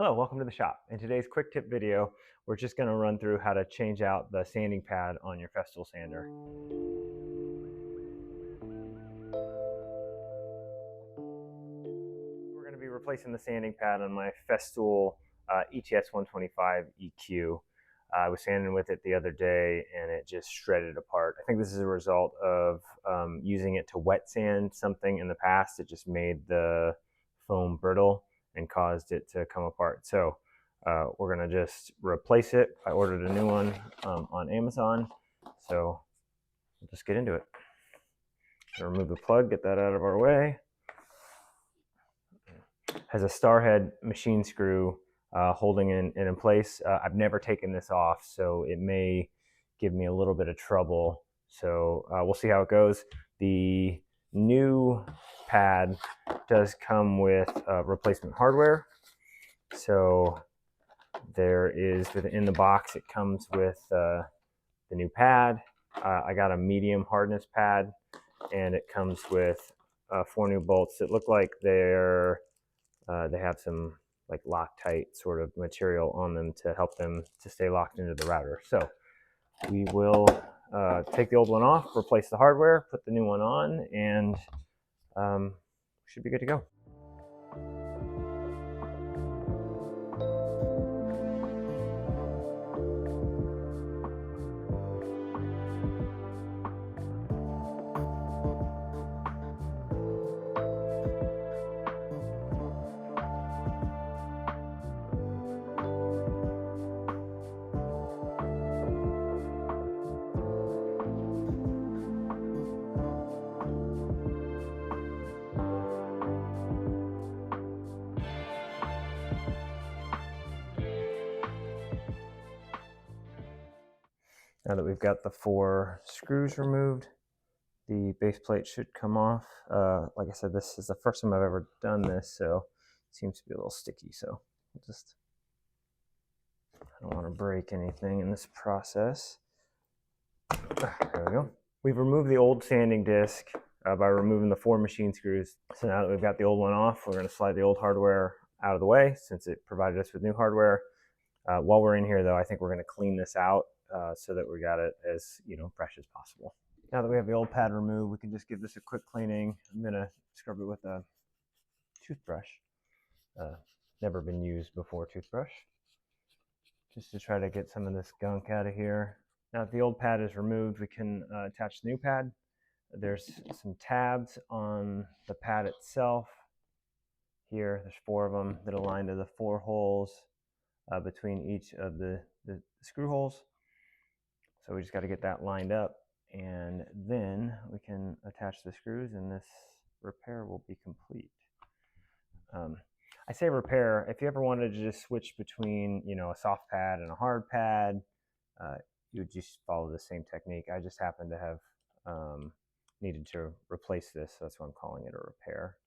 Hello, welcome to the shop. In today's quick tip video, we're just going to run through how to change out the sanding pad on your Festool sander. We're going to be replacing the sanding pad on my Festool ETS 125 EQ. I was sanding with it the other day and it just shredded apart. I think this is a result of using it to wet sand something in the past. It just made the foam brittle and caused it to come apart. So we're gonna just replace it. I ordered a new one on Amazon. So we'll just get into it. Remove the plug, get that out of our way. Has a star head machine screw holding it in place. I've never taken this off, so it may give me a little bit of trouble. So we'll see how it goes. The new pad does come with replacement hardware. So there is, within the box, it comes with the new pad. I got a medium hardness pad, and it comes with 4 new bolts that look like they have some like Loctite sort of material on them to help them to stay locked into the router. So we will take the old one off, replace the hardware, put the new one on, and should be good to go. Now that we've got the 4 screws removed, the base plate should come off. Like I said, this is the first time I've ever done this, so it seems to be a little sticky. So I don't want to break anything in this process. There we go. We've removed the old sanding disc by removing the 4 machine screws. So now that we've got the old one off, we're going to slide the old hardware out of the way since it provided us with new hardware. While we're in here, though, I think we're going to clean this out so that we got it as fresh as possible. Now that we have the old pad removed, we can just give this a quick cleaning. I'm going to scrub it with a toothbrush. Never been used before toothbrush. Just to try to get some of this gunk out of here. Now that the old pad is removed, we can attach the new pad. There's some tabs on the pad itself. Here, there's 4 of them that align to the 4 holes between each of the screw holes. So we just got to get that lined up, and then we can attach the screws and this repair will be complete. I say repair, if you ever wanted to just switch between a soft pad and a hard pad, you would just follow the same technique. I just happen to have needed to replace this, so that's why I'm calling it a repair.